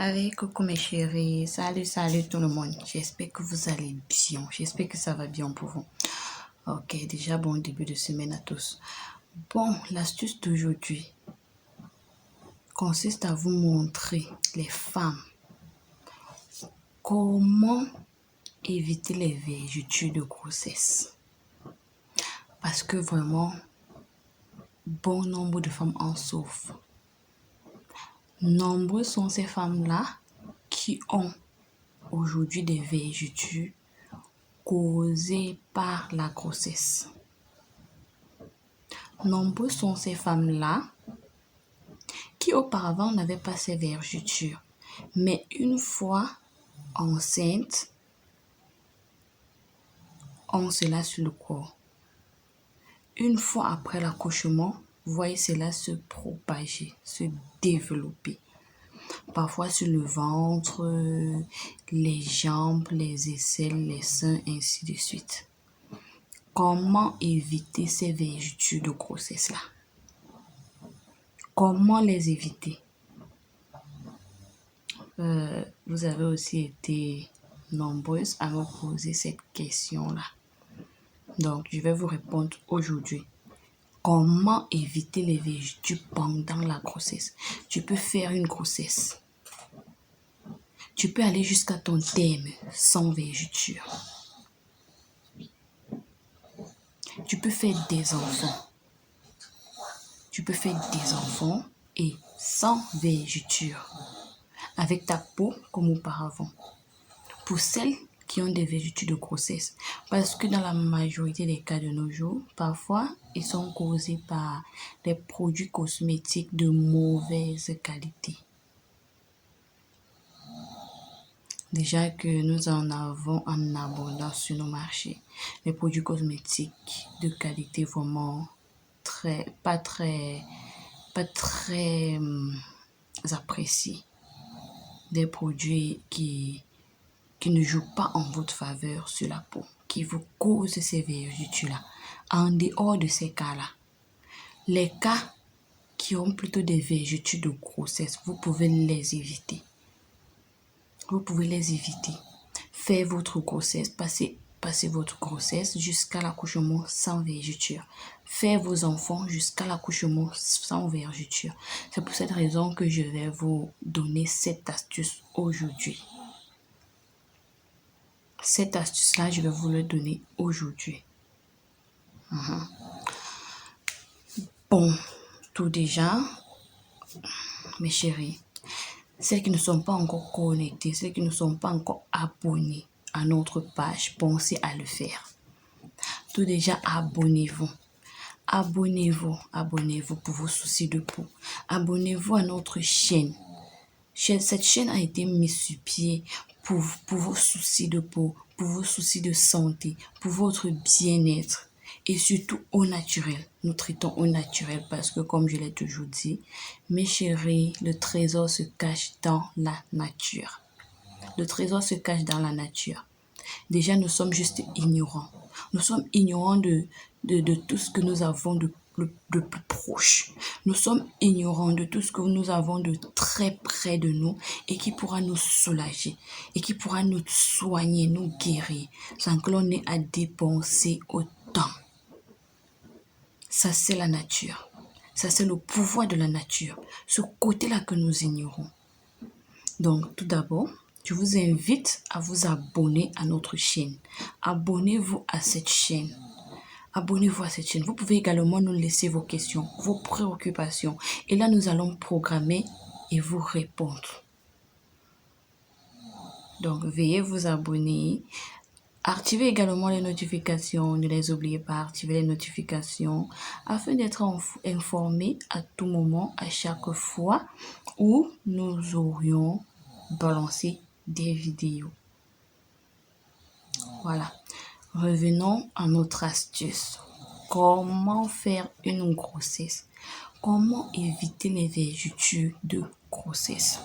Allez, coucou mes chéris, salut tout le monde. J'espère que vous allez bien, j'espère que ça va bien pour vous. Ok, déjà bon début de semaine à tous. Bon, l'astuce d'aujourd'hui consiste à vous montrer, les femmes, comment éviter les vergetures de grossesse. Parce que vraiment, bon nombre de femmes en souffrent. Nombreuses sont ces femmes-là qui ont aujourd'hui des vergetures causées par la grossesse. Nombreuses sont ces femmes-là qui auparavant n'avaient pas ces vergetures. Mais une fois enceintes, ont cela sur le corps. Une fois après l'accouchement, vous voyez cela se propager, se développer. Parfois sur le ventre, les jambes, les aisselles, les seins, ainsi de suite. Comment éviter ces vergetures de grossesse-là? Comment les éviter? Vous avez aussi été nombreuses à me poser cette question-là. Donc, je vais vous répondre aujourd'hui. Comment éviter les vergetures pendant la grossesse? Tu peux faire une grossesse. Tu peux aller jusqu'à ton terme sans vergeture. Tu peux faire des enfants. Tu peux faire des enfants et sans vergeture. Avec ta peau comme auparavant. Pour celles qui ont des vergetures de grossesse, parce que dans la majorité des cas de nos jours, parfois, ils sont causés par des produits cosmétiques de mauvaise qualité. Déjà que nous en avons en abondance sur nos marchés, les produits cosmétiques de qualité vraiment pas très appréciés. Des produits qui ne jouent pas en votre faveur sur la peau, qui vous causent ces vergetures-là. En dehors de ces cas-là, les cas qui ont plutôt des vergetures de grossesse, vous pouvez les éviter. Vous pouvez les éviter. Faites votre grossesse, passez votre grossesse jusqu'à l'accouchement sans vergeture. Faites vos enfants jusqu'à l'accouchement sans vergeture. C'est pour cette raison que je vais vous donner cette astuce aujourd'hui. Cette astuce-là, je vais vous le donner aujourd'hui. Bon, tout déjà, mes chéris, celles qui ne sont pas encore connectées, celles qui ne sont pas encore abonnées à notre page, pensez à le faire. Tout déjà, abonnez-vous. Abonnez-vous pour vos soucis de peau. Abonnez-vous à notre chaîne. Cette chaîne a été mise sur pied pour vos soucis de peau, pour vos soucis de santé, pour votre bien-être et surtout au naturel. Nous traitons au naturel parce que, comme je l'ai toujours dit, mes chéris, le trésor se cache dans la nature. Le trésor se cache dans la nature. Déjà, nous sommes juste ignorants. Nous sommes ignorants de tout ce que nous avons de plus proche. Nous sommes ignorants de tout ce que nous avons de très près de nous et qui pourra nous soulager et qui pourra nous soigner, nous guérir sans que l'on ait à dépenser autant. Ça, c'est la nature. Ça, c'est le pouvoir de la nature. Ce côté-là que nous ignorons. Donc, tout d'abord, je vous invite à vous abonner à notre chaîne. Abonnez-vous à cette chaîne. Abonnez-vous à cette chaîne. Vous pouvez également nous laisser vos questions, vos préoccupations. Et là, nous allons programmer et vous répondre. Donc, veuillez vous abonner. Activez également les notifications. Ne les oubliez pas, activez les notifications afin d'être informé à tout moment, à chaque fois où nous aurions balancé des vidéos. Voilà. Revenons à notre astuce. Comment faire une grossesse? Comment éviter les vergetures de grossesse?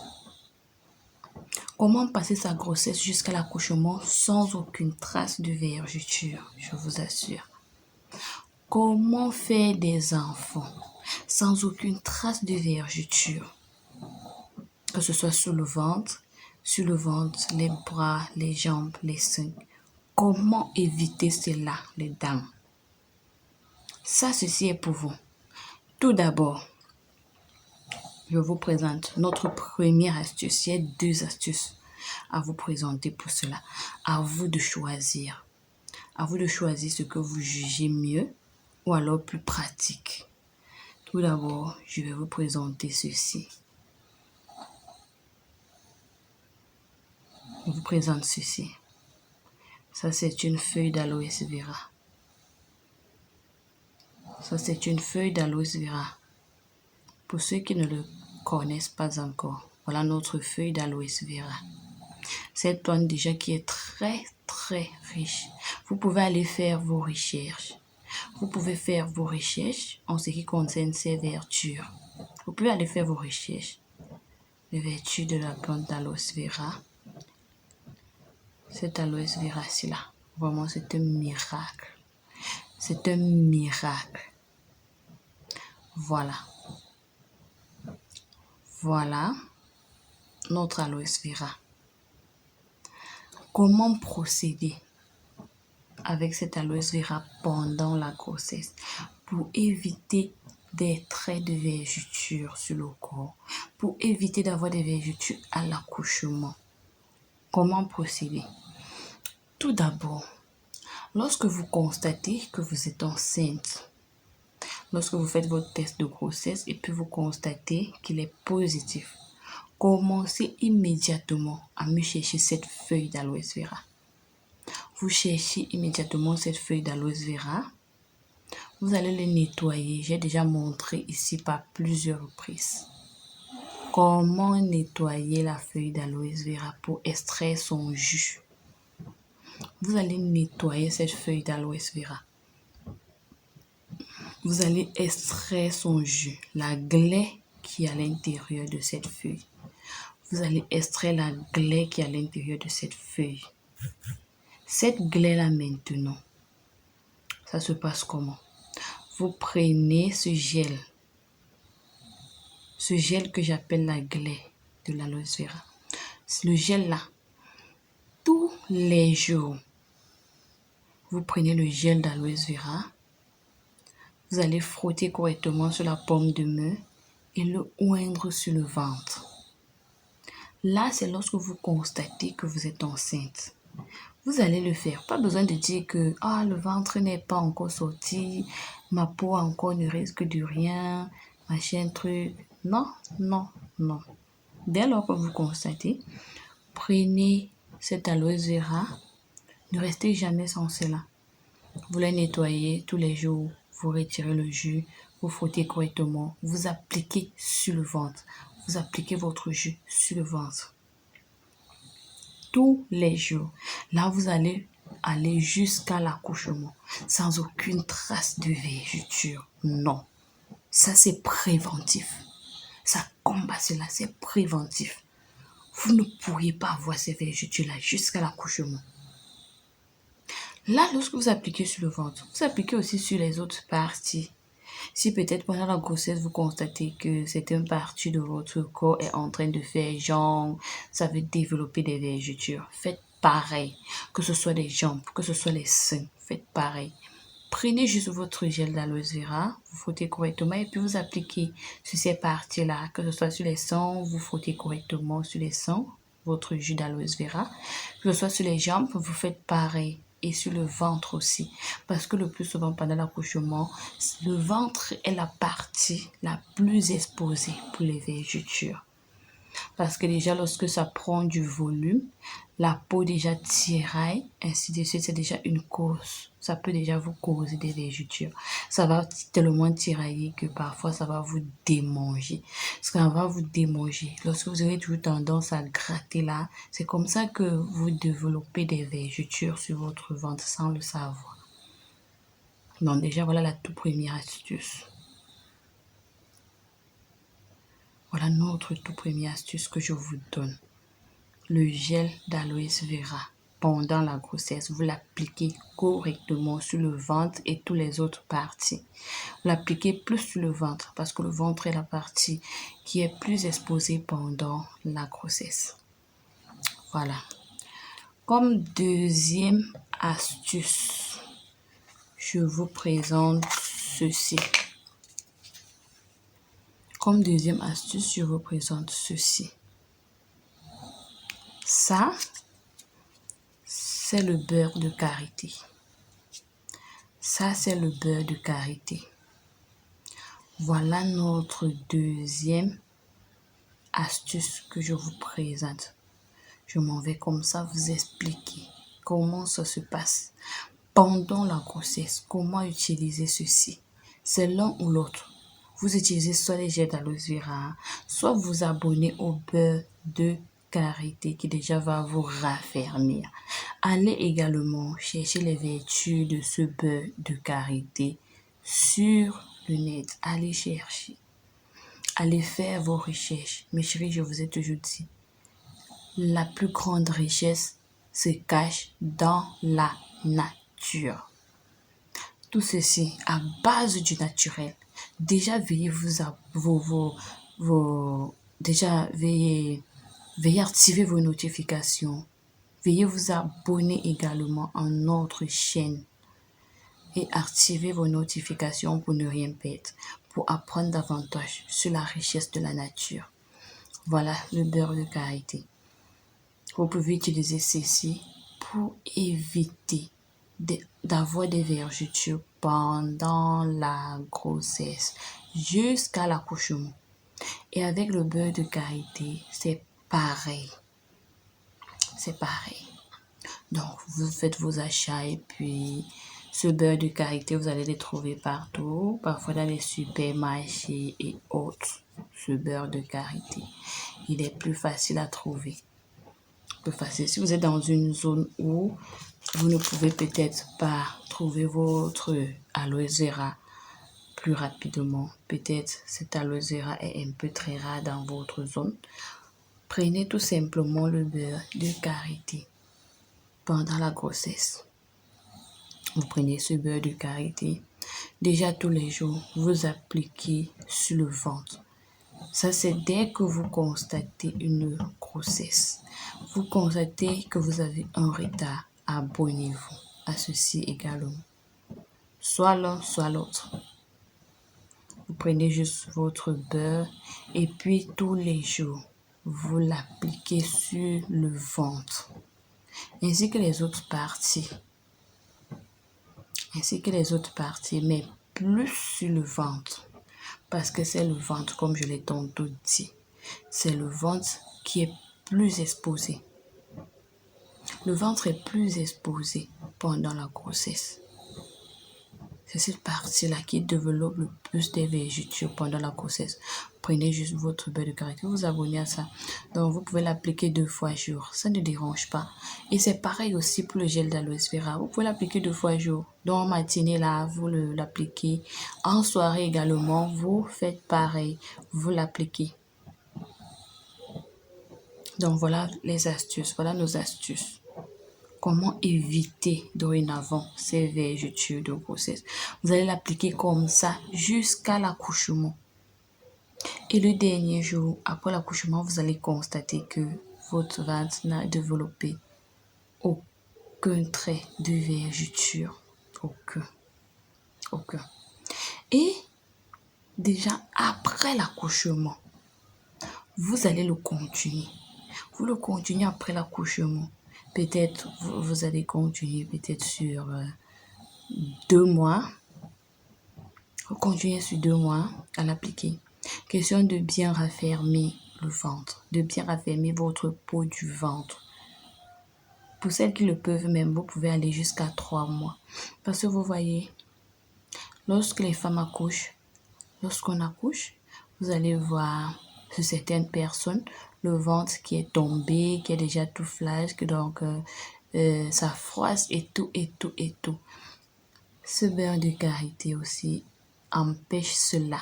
Comment passer sa grossesse jusqu'à l'accouchement sans aucune trace de vergeture? Je vous assure. Comment faire des enfants sans aucune trace de vergeture? que ce soit sur le ventre, les bras, les jambes, les seins. Comment éviter cela, les dames? Ça, ceci est pour vous. Tout d'abord, je vous présente notre première astuce. Il y a 2 astuces à vous présenter pour cela. À vous de choisir. À vous de choisir ce que vous jugez mieux ou alors plus pratique. Tout d'abord, je vais vous présenter ceci. Je vous présente ceci. Ça, c'est une feuille d'aloe vera. Ça, c'est une feuille d'aloe vera. Pour ceux qui ne le connaissent pas encore, voilà notre feuille d'aloe vera. Cette plante déjà qui est très, très riche. Vous pouvez aller faire vos recherches. Vous pouvez faire vos recherches en ce qui concerne ses vertus. Vous pouvez aller faire vos recherches. Les vertus de la plante d'aloe vera. Cette aloe vera-ci là, vraiment c'est un miracle. C'est un miracle. Voilà. Voilà notre aloe vera. Comment procéder avec cette aloe vera pendant la grossesse pour éviter des traits de vergeture sur le corps, pour éviter d'avoir des vergetures à l'accouchement? Comment procéder? Tout d'abord, lorsque vous constatez que vous êtes enceinte, lorsque vous faites votre test de grossesse et puis vous constatez qu'il est positif, commencez immédiatement à me chercher cette feuille d'aloe vera. Vous cherchez immédiatement cette feuille d'aloe vera. Vous allez le nettoyer. J'ai déjà montré ici par plusieurs reprises comment nettoyer la feuille d'aloe vera pour extraire son jus. Vous allez nettoyer cette feuille d'aloe vera. Vous allez extraire son jus, la glaie qui est à l'intérieur de cette feuille. Vous allez extraire la glaie qui est à l'intérieur de cette feuille. Cette glaie-là maintenant, ça se passe comment? Vous prenez ce gel que j'appelle la glaie de l'aloe vera. Le gel-là, tous les jours, vous prenez le gel d'aloe vera, vous allez frotter correctement sur la paume de main et le oindre sur le ventre. Là, c'est lorsque vous constatez que vous êtes enceinte. Vous allez le faire. Pas besoin de dire que le ventre n'est pas encore sorti, ma peau encore ne risque de rien, machin truc. Non, non, non. Dès lors que vous constatez, prenez cette aloe vera. Ne restez jamais sans cela. Vous la nettoyez tous les jours. Vous retirez le jus, vous frottez correctement, vous appliquez sur le ventre. Vous appliquez votre jus sur le ventre. Tous les jours. Là, vous allez aller jusqu'à l'accouchement sans aucune trace de vergeture. Non. Ça, c'est préventif. Ça combat cela, c'est préventif. Vous ne pourriez pas avoir ces vergetures-là jusqu'à l'accouchement. Là, lorsque vous appliquez sur le ventre, vous appliquez aussi sur les autres parties. Si peut-être pendant la grossesse, vous constatez que certaines parties de votre corps est en train de faire genre, ça veut développer des vergetures, faites pareil. Que ce soit les jambes, que ce soit les seins, faites pareil. Prenez juste votre gel d'aloe vera, vous frottez correctement et puis vous appliquez sur ces parties-là, que ce soit sur les seins, vous frottez correctement sur les seins, votre jus d'aloe vera, que ce soit sur les jambes, vous faites pareil. Et sur le ventre aussi. Parce que le plus souvent pendant l'accouchement, le ventre est la partie la plus exposée pour les vergetures. Parce que déjà, lorsque ça prend du volume, la peau déjà tiraille, ainsi de suite, c'est déjà une cause. Ça peut déjà vous causer des vergetures. Ça va tellement tirailler que parfois, ça va vous démanger. Ça va vous démanger. Lorsque vous aurez toujours tendance à gratter là, c'est comme ça que vous développez des vergetures sur votre ventre sans le savoir. Donc déjà, voilà la toute première astuce. Voilà notre toute première astuce que je vous donne. Le gel d'aloe vera. pendant la grossesse, vous l'appliquez correctement sur le ventre et toutes les autres parties. Vous l'appliquez plus sur le ventre parce que le ventre est la partie qui est plus exposée pendant la grossesse. Voilà. Comme deuxième astuce, je vous présente ceci. Comme deuxième astuce, je vous présente ceci. Ça, c'est le beurre de karité. Ça, c'est le beurre de karité. Voilà notre deuxième astuce que je vous présente. Je m'en vais comme ça vous expliquer comment ça se passe pendant la grossesse, comment utiliser ceci. C'est l'un ou l'autre. Vous utilisez soit les gels d'aloe vera, soit vous abonnez au beurre de karité qui déjà va vous raffermir. Allez également chercher les vertus de ce beurre de karité sur le net. Allez chercher. Allez faire vos recherches. Mes chéris, je vous ai toujours dit, la plus grande richesse se cache dans la nature. Tout ceci à base du naturel. Déjà, veillez veillez activer vos notifications. Veuillez vous abonner également à notre chaîne et activer vos notifications pour ne rien perdre, pour apprendre davantage sur la richesse de la nature. Voilà le beurre de karité. Vous pouvez utiliser ceci pour éviter d'avoir des vergetures pendant la grossesse jusqu'à l'accouchement. Et avec le beurre de karité, c'est pareil. C'est pareil. Donc, vous faites vos achats et puis ce beurre de karité, vous allez les trouver partout, parfois dans les supermarchés et autres. Ce beurre de karité, il est plus facile à trouver. Plus facile. Si vous êtes dans une zone où vous ne pouvez peut-être pas trouver votre aloe vera plus rapidement, peut-être cet aloe vera est un peu très rare dans votre zone, prenez tout simplement le beurre de karité pendant la grossesse. Vous prenez ce beurre de karité, déjà tous les jours, vous appliquez sur le ventre. Ça, c'est dès que vous constatez une grossesse. Vous constatez que vous avez un retard, abonnez-vous à ceci également. Soit l'un, soit l'autre. Vous prenez juste votre beurre et puis tous les jours, vous l'appliquez sur le ventre, ainsi que les autres parties. Mais plus sur le ventre. Parce que c'est le ventre, comme je l'ai tantôt dit. C'est le ventre qui est plus exposé. Le ventre est plus exposé pendant la grossesse. C'est cette partie-là qui développe le plus des vergetures pendant la grossesse. Prenez juste votre beurre de karité, vous abonnez à ça. Donc, vous pouvez l'appliquer 2 fois par jour. Ça ne dérange pas. Et c'est pareil aussi pour le gel d'aloe vera. Vous pouvez l'appliquer 2 fois par jour. Donc, en matinée, là, vous l'appliquez. En soirée également, vous faites pareil. Vous l'appliquez. Donc, voilà les astuces. Voilà nos astuces. Comment éviter dorénavant ces vergetures de grossesse? Vous allez l'appliquer comme ça jusqu'à l'accouchement. Et le dernier jour, après l'accouchement, vous allez constater que votre ventre n'a développé aucun trait de vergeture. Aucun. Et déjà après l'accouchement, vous allez le continuer. Vous le continuez après l'accouchement. Peut-être vous allez continuer peut-être sur 2 mois. Vous continuez sur 2 mois à l'appliquer. Question de bien raffermir le ventre, de bien raffermir votre peau du ventre. Pour celles qui le peuvent même, vous pouvez aller jusqu'à 3 mois. Parce que vous voyez, lorsque les femmes accouchent, lorsqu'on accouche, vous allez voir sur certaines personnes le ventre qui est tombé, qui est déjà tout flasque, donc ça froisse et tout. Ce beurre de karité aussi empêche cela.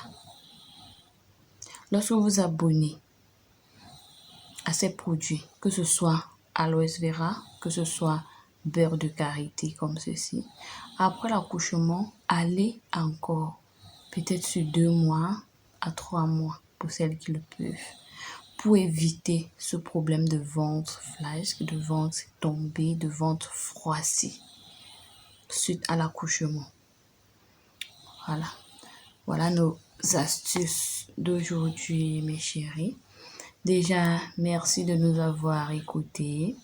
Lorsque vous abonnez à ces produits, que ce soit aloe vera, que ce soit beurre de karité comme ceci. Après l'accouchement, allez encore peut-être sur 2 mois à 3 mois pour celles qui le peuvent, pour éviter ce problème de ventre flasque, de ventre tombé, de ventre froissé suite à l'accouchement. Voilà. Voilà nos astuces d'aujourd'hui, mes chéris. Déjà, merci de nous avoir écoutés.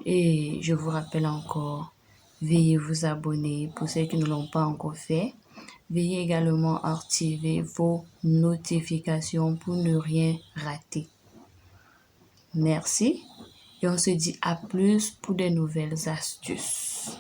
Et je vous rappelle encore, veuillez vous abonner pour ceux qui ne l'ont pas encore fait. Veuillez également activer vos notifications pour ne rien rater. Merci et on se dit à plus pour de nouvelles astuces.